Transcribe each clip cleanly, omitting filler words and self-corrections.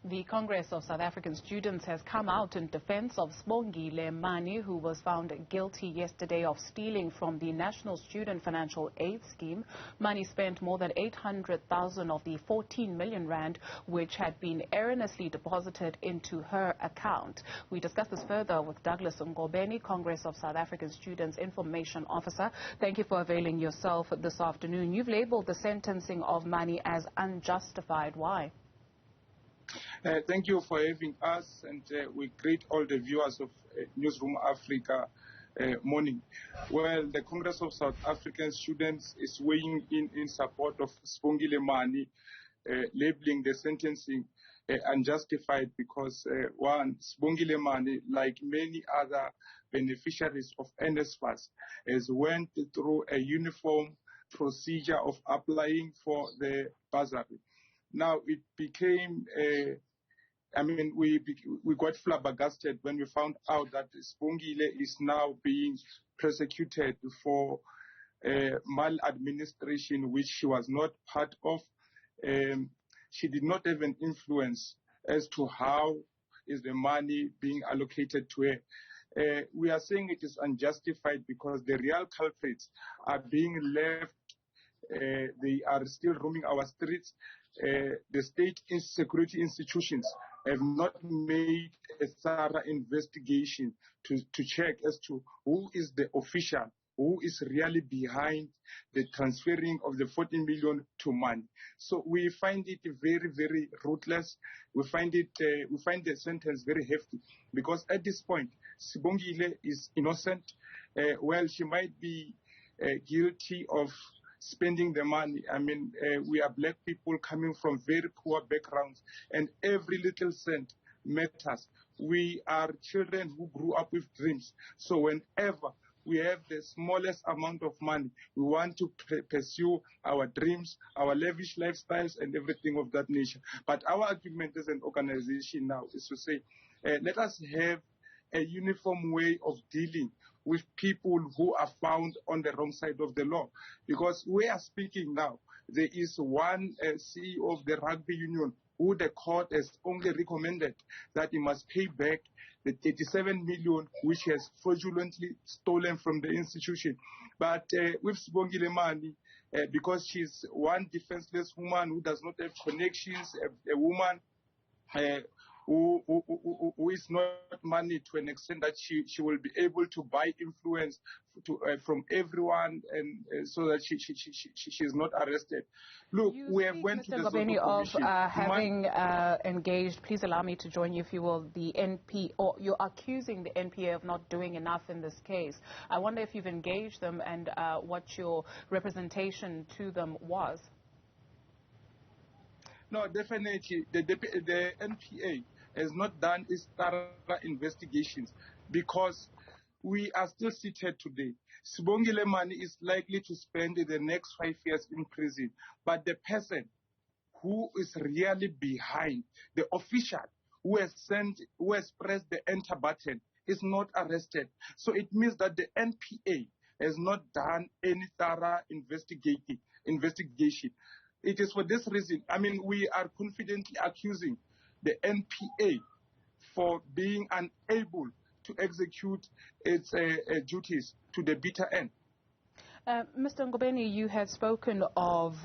The Congress of South African Students has come out in defense of Sibongile Mani, who was found guilty yesterday of stealing from the National Student Financial Aid Scheme. Mani spent more than 800,000 of the 14 million rand, which had been erroneously deposited into her account. We discuss this further with Douglas Ngobeni, Congress of South African Students Information Officer. Thank you for availing yourself this afternoon. You've labeled the sentencing of Mani as unjustified. Why? Thank you for having us, and we greet all the viewers of Newzroom Afrika morning. Well, the Congress of South African Students is weighing in support of Sibongile Mani, labeling the sentencing unjustified because, one, Sibongile Mani, like many other beneficiaries of NSFAS, has went through a uniform procedure of applying for the bursary. Now, it became, we got flabbergasted when we found out that Sibongile is now being persecuted for maladministration, which she was not part of. She did not have an influence as to how is the money being allocated to her. We are saying it is unjustified because the real culprits are being left. They are still roaming our streets. The state security institutions have not made a thorough investigation to check as to who is the official, who is really behind the transferring of the 14 million to Mani. So we find it very, very ruthless. We find the sentence very hefty because at this point, Sibongile is innocent. Well, she might be guilty of spending the money. We are black people coming from very poor backgrounds, and every little cent matters. We are children who grew up with dreams. So whenever we have the smallest amount of money, we want to pursue our dreams, our lavish lifestyles, and everything of that nature. But our argument as an organization now is to say, let us have a uniform way of dealing with people who are found on the wrong side of the law. Because we are speaking now, there is one CEO of the rugby union who the court has only recommended that he must pay back the 37 million which he has fraudulently stolen from the institution. But with Sibongile Mani, because she's one defenseless woman who does not have connections, a woman who is not money to an extent that she will be able to buy influence from everyone, and so that she's not arrested. Look, we have went to the Ngobeni of having engaged. Please allow me to join you, if you will. The NP, or you're accusing the NPA of not doing enough in this case. I wonder if you've engaged them and what your representation to them was. No, definitely. The NPA has not done its thorough investigations because we are still seated today. Sibongile Mani is likely to spend the next 5 years in prison, but the person who is really behind, the official who has pressed the enter button, is not arrested. So it means that the NPA has not done any thorough investigation. It is for this reason, we are confidently accusing the NPA for being unable to execute its duties to the bitter end. Mr. Ngobeni, you had spoken of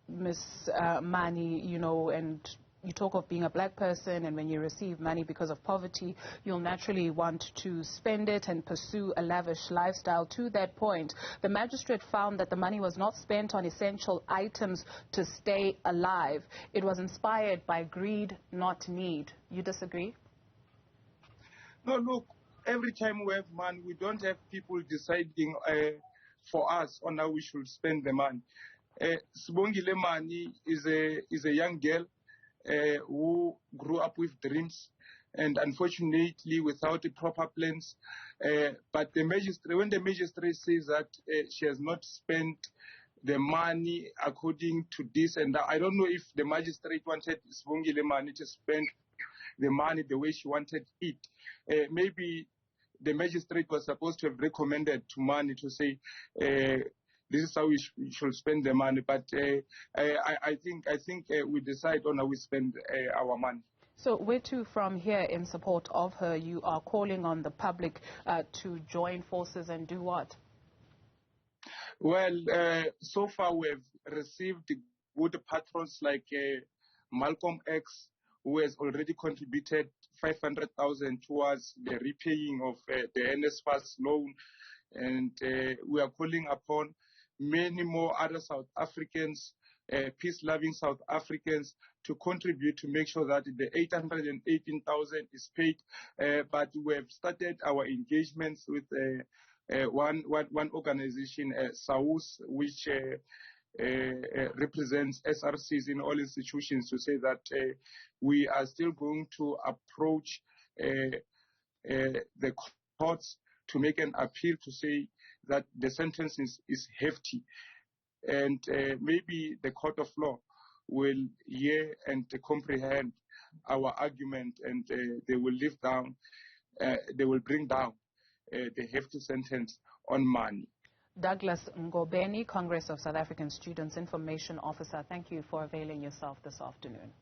Ms. Mani, and you talk of being a black person, and when you receive money because of poverty, you'll naturally want to spend it and pursue a lavish lifestyle. To that point, the magistrate found that the money was not spent on essential items to stay alive. It was inspired by greed, not need. You disagree? No, look, every time we have money, we don't have people deciding for us on how we should spend the money. Sibongile Mani is a young girl who grew up with dreams, and unfortunately without the proper plans. But when the magistrate says that she has not spent the money according to this and that, I don't know if the magistrate wanted Sibongile Mani to spend the money the way she wanted it. Maybe the magistrate was supposed to have recommended to Mani to say, this is how we should spend the money. But I think we decide on how we spend our money. So where to from here in support of her? You are calling on the public to join forces and do what? Well, so far we've received good patrons like Malcolm X, who has already contributed 500,000 towards the repaying of the NSFAS loan. And we are calling upon many more other South Africans, peace-loving South Africans, to contribute to make sure that the 818,000 is paid. But we have started our engagements with one organization, SAUS, which represents SRCs in all institutions, to say that we are still going to approach the courts to make an appeal to say that the sentence is hefty. And maybe the court of law will hear and comprehend our argument, and they will they will bring down the hefty sentence on Mani. Douglas Ngobeni, Congress of South African Students Information Officer, thank you for availing yourself this afternoon.